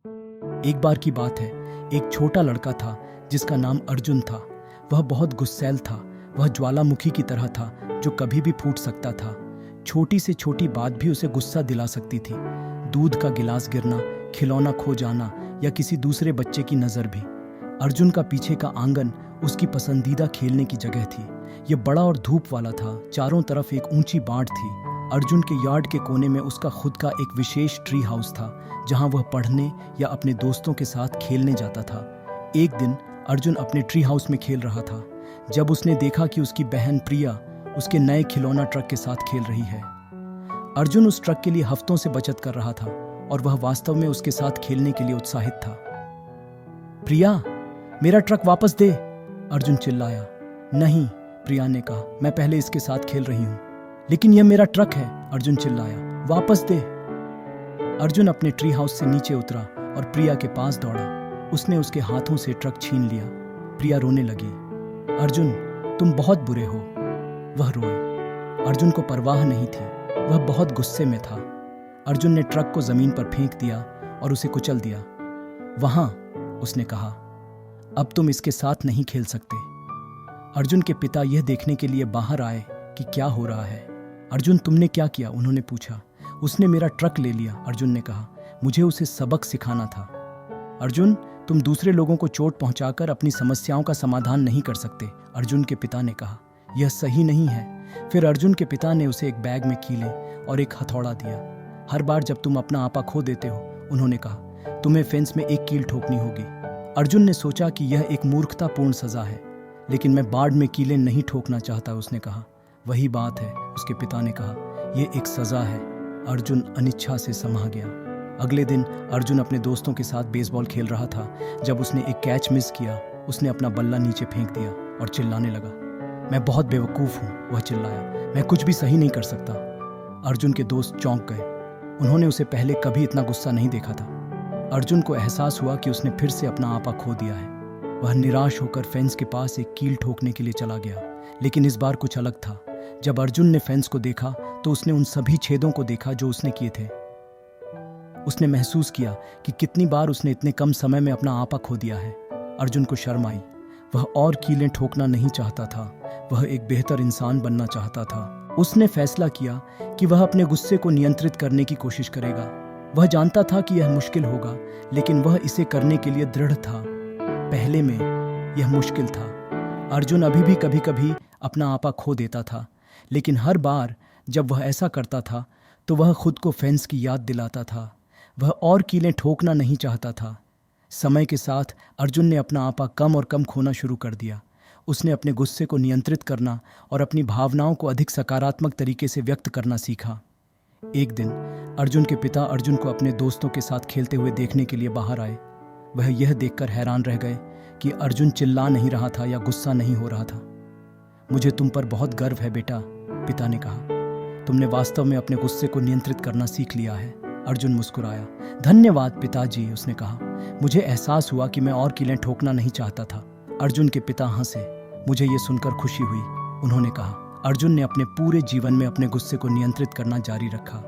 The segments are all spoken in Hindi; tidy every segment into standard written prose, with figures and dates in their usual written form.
एक बार की बात है, एक छोटा लड़का था जिसका नाम अर्जुन था। वह बहुत गुस्सैल था। वह ज्वालामुखी की तरह था जो कभी भी फूट सकता था। छोटी से छोटी बात भी उसे गुस्सा दिला सकती थी। दूध का गिलास गिरना, खिलौना खो जाना या किसी दूसरे बच्चे की नज़र भी। अर्जुन का पीछे का आंगन उसकी पसंदीदा खेलने की जगह थी। यह बड़ा और धूप वाला था। चारों तरफ एक ऊंची बाड़ थी। अर्जुन के यार्ड के कोने में उसका खुद का एक विशेष ट्री हाउस था जहां वह पढ़ने या अपने दोस्तों के साथ खेलने जाता था। एक दिन अर्जुन अपने ट्री हाउस में खेल रहा था जब उसने देखा कि उसकी बहन प्रिया उसके नए खिलौना ट्रक के साथ खेल रही है। अर्जुन उस ट्रक के लिए हफ्तों से बचत कर रहा था और वह वास्तव में उसके साथ खेलने के लिए उत्साहित था। प्रिया, मेरा ट्रक वापस दे, अर्जुन चिल्लाया। नहीं, प्रिया ने कहा, मैं पहले इसके साथ खेल रही हूं। लेकिन यह मेरा ट्रक है, अर्जुन चिल्लाया। वापस दे। अर्जुन अपने ट्री हाउस से नीचे उतरा और प्रिया के पास दौड़ा। उसने उसके हाथों से ट्रक छीन लिया। प्रिया रोने लगी। अर्जुन, तुम बहुत बुरे हो। वह रोई। अर्जुन को परवाह नहीं थी। वह बहुत गुस्से में था। अर्जुन ने ट्रक को जमीन पर फेंक दिया और उसे कुचल दिया। वहां, उसने कहा, अब तुम इसके साथ नहीं खेल सकते। अर्जुन के पिता यह देखने के लिए बाहर आए कि क्या हो रहा है। अर्जुन, तुमने क्या किया? उन्होंने पूछा। उसने मेरा ट्रक ले लिया, अर्जुन ने कहा। मुझे उसे सबक सिखाना था। अर्जुन, तुम दूसरे लोगों को चोट पहुंचाकर अपनी समस्याओं का समाधान नहीं कर सकते, अर्जुन के पिता ने कहा। यह सही नहीं है। फिर अर्जुन के पिता ने उसे एक बैग में कीले और एक हथौड़ा दिया। हर बार जब तुम अपना आपा खो देते हो, उन्होंने कहा, तुम्हें फेंस में एक कील ठोकनी होगी। अर्जुन ने सोचा कि यह एक मूर्खतापूर्ण सजा है, लेकिन मैं बाढ़ में कीले नहीं ठोकना चाहता, उसने कहा। वही बात है, उसके पिता ने कहा, यह एक सजा है। अर्जुन अनिच्छा से समा गया। अगले दिन अर्जुन अपने दोस्तों के साथ बेसबॉल खेल रहा था जब उसने एक कैच मिस किया। उसने अपना बल्ला नीचे फेंक दिया और चिल्लाने लगा। मैं बहुत बेवकूफ़ हूँ, वह चिल्लाया। मैं कुछ भी सही नहीं कर सकता। अर्जुन के दोस्त चौंक गए। उन्होंने उसे पहले कभी इतना गुस्सा नहीं देखा था। अर्जुन को एहसास हुआ कि उसने फिर से अपना आपा खो दिया है। वह निराश होकर फेंस के पास एक कील ठोकने के लिए चला गया, लेकिन इस बार कुछ अलग था। जब अर्जुन ने फेंस को देखा तो उसने उन सभी छेदों को देखा जो उसने किए थे। उसने महसूस किया कि कितनी बार उसने इतने कम समय में अपना आपा खो दिया है। अर्जुन को शर्म आई। वह और कीलें ठोकना नहीं चाहता था। वह एक बेहतर इंसान बनना चाहता था। उसने फैसला किया कि वह अपने गुस्से को नियंत्रित करने की कोशिश करेगा। वह जानता था कि यह मुश्किल होगा, लेकिन वह इसे करने के लिए दृढ़ था। पहले में यह मुश्किल था। अर्जुन अभी भी कभी कभी अपना आपा खो देता था, लेकिन हर बार जब वह ऐसा करता था तो वह खुद को फेंस की याद दिलाता था। वह और कीलें ठोकना नहीं चाहता था। समय के साथ अर्जुन ने अपना आपा कम और कम खोना शुरू कर दिया। उसने अपने गुस्से को नियंत्रित करना और अपनी भावनाओं को अधिक सकारात्मक तरीके से व्यक्त करना सीखा। एक दिन अर्जुन के पिता अर्जुन को अपने दोस्तों के साथ खेलते हुए देखने के लिए बाहर आए। वह यह देखकर हैरान रह गए कि अर्जुन चिल्ला नहीं रहा था या गुस्सा नहीं हो रहा था। मुझे तुम पर बहुत गर्व है बेटा, पिता ने कहा। तुमने वास्तव में अपने गुस्से को नियंत्रित करना सीख लिया है। अर्जुन मुस्कुराया। धन्यवाद पिताजी, उसने कहा। मुझे एहसास हुआ कि मैं और कीलें ठोकना नहीं चाहता था। अर्जुन के पिता हंसे। मुझे ये सुनकर खुशी हुई, उन्होंने कहा। अर्जुन ने अपने पूरे जीवन में अपने गुस्से को नियंत्रित करना जारी रखा।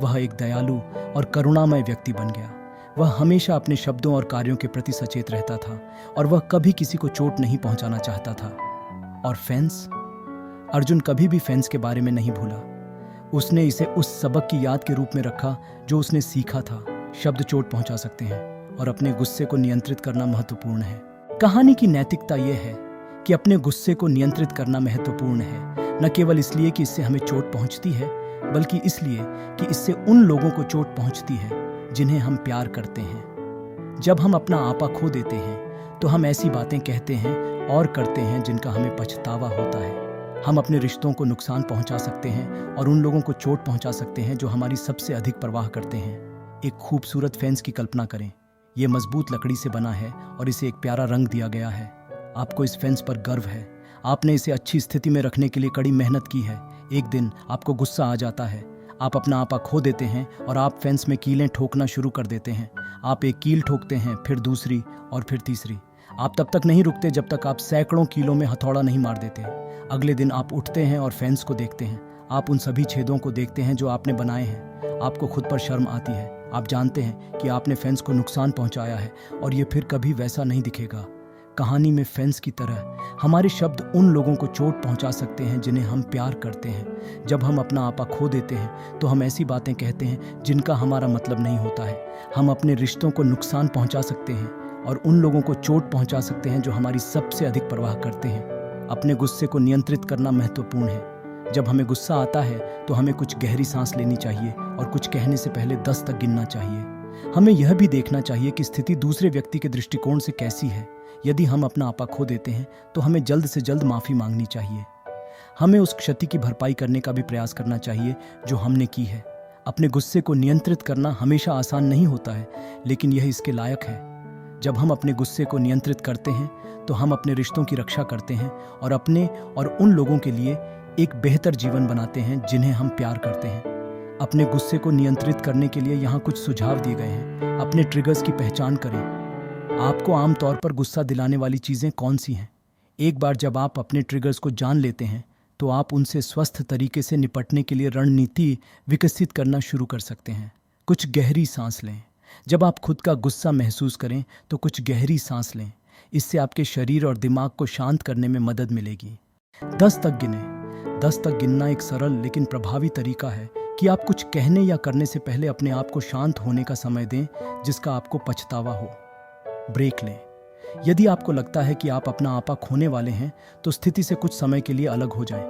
वह एक दयालु और करुणामय व्यक्ति बन गया। वह हमेशा अपने शब्दों और कार्यों के प्रति सचेत रहता था और वह कभी किसी को चोट नहीं पहुंचाना चाहता था। और फेंस? अर्जुन कभी भी फेंस के बारे में नहीं भूला। उसने इसे उस सबक की याद के रूप में रखा जो उसने सीखा था। शब्द चोट पहुंचा सकते हैं और अपने गुस्से को नियंत्रित करना महत्वपूर्ण है। कहानी की नैतिकता यह है कि अपने गुस्से को नियंत्रित करना महत्वपूर्ण है, न केवल इसलिए कि इससे हमें चोट पहुंचती है, बल्कि इसलिए कि इससे उन लोगों को चोट पहुंचती है जिन्हें हम प्यार करते हैं। जब हम अपना आपा खो देते हैं तो हम ऐसी बातें कहते हैं और करते हैं जिनका हमें पछतावा होता है। हम अपने रिश्तों को नुकसान पहुंचा सकते हैं और उन लोगों को चोट पहुंचा सकते हैं जो हमारी सबसे अधिक परवाह करते हैं। एक खूबसूरत फेंस की कल्पना करें। यह मजबूत लकड़ी से बना है और इसे एक प्यारा रंग दिया गया है। आपको इस फेंस पर गर्व है। आपने इसे अच्छी स्थिति में रखने के लिए कड़ी मेहनत की है। एक दिन आपको गुस्सा आ जाता है, आप अपना आपा खो देते हैं और आप फेंस में कीलें ठोकना शुरू कर देते हैं। आप एक कील ठोकते हैं, फिर दूसरी और फिर तीसरी। आप तब तक नहीं रुकते जब तक आप सैकड़ों कीलों में हथौड़ा नहीं मार देते। अगले दिन आप उठते हैं और फेंस को देखते हैं। आप उन सभी छेदों को देखते हैं जो आपने बनाए हैं। आपको खुद पर शर्म आती है। आप जानते हैं कि आपने फेंस को नुकसान पहुंचाया है और ये फिर कभी वैसा नहीं दिखेगा। कहानी में फेंस की तरह हमारे शब्द उन लोगों को चोट पहुंचा सकते हैं जिन्हें हम प्यार करते हैं। जब हम अपना आपा खो देते हैं तो हम ऐसी बातें कहते हैं जिनका हमारा मतलब नहीं होता है। हम अपने रिश्तों को नुकसान पहुंचा सकते हैं और उन लोगों को चोट पहुंचा सकते हैं जो हमारी सबसे अधिक परवाह करते हैं। अपने गुस्से को नियंत्रित करना महत्वपूर्ण है। जब हमें गुस्सा आता है तो हमें कुछ गहरी सांस लेनी चाहिए और कुछ कहने से पहले 10 तक गिनना चाहिए। हमें यह भी देखना चाहिए कि स्थिति दूसरे व्यक्ति के दृष्टिकोण से कैसी है। यदि हम अपना आपा खो देते हैं तो हमें जल्द से जल्द माफ़ी मांगनी चाहिए। हमें उस क्षति की भरपाई करने का भी प्रयास करना चाहिए जो हमने की है। अपने गुस्से को नियंत्रित करना हमेशा आसान नहीं होता है, लेकिन यह इसके लायक है। जब हम अपने गुस्से को नियंत्रित करते हैं तो हम अपने रिश्तों की रक्षा करते हैं और अपने और उन लोगों के लिए एक बेहतर जीवन बनाते हैं जिन्हें हम प्यार करते हैं। अपने गुस्से को नियंत्रित करने के लिए यहाँ कुछ सुझाव दिए गए हैं। अपने ट्रिगर्स की पहचान करें। आपको आमतौर पर गुस्सा दिलाने वाली चीज़ें कौन सी हैं? एक बार जब आप अपने ट्रिगर्स को जान लेते हैं तो आप उनसे स्वस्थ तरीके से निपटने के लिए रणनीति विकसित करना शुरू कर सकते हैं। कुछ गहरी सांस लें। जब आप खुद का गुस्सा महसूस करें तो कुछ गहरी सांस लें। इससे आपके शरीर और दिमाग को शांत करने में मदद मिलेगी। 10 तक गिनें। 10 तक गिनना एक सरल लेकिन प्रभावी तरीका है कि आप कुछ कहने या करने से पहले अपने आप को शांत होने का समय दें जिसका आपको पछतावा हो। ब्रेक लें। यदि आपको लगता है कि आप अपना आपा खोने वाले हैं तो स्थिति से कुछ समय के लिए अलग हो जाएं।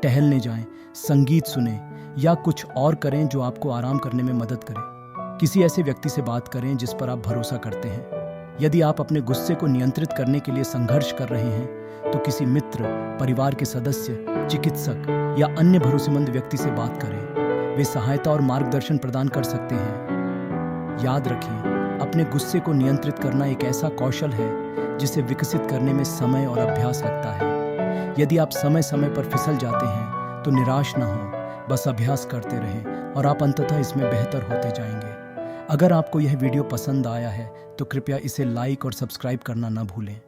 टहलने जाएं, संगीत सुनें या कुछ और करें जो आपको आराम करने में मदद करे। किसी ऐसे व्यक्ति से बात करें जिस पर आप भरोसा करते हैं। यदि आप अपने गुस्से को नियंत्रित करने के लिए संघर्ष कर रहे हैं तो किसी मित्र, परिवार के सदस्य, चिकित्सक या अन्य भरोसेमंद व्यक्ति से बात करें। वे सहायता और मार्गदर्शन प्रदान कर सकते हैं। याद रखें, अपने गुस्से को नियंत्रित करना एक ऐसा कौशल है जिसे विकसित करने में समय और अभ्यास लगता है। यदि आप समय समय पर फिसल जाते हैं तो निराश न हो, बस अभ्यास करते रहें और आप अंततः इसमें बेहतर होते जाएंगे। अगर आपको यह वीडियो पसंद आया है तो कृपया इसे लाइक और सब्सक्राइब करना न भूलें।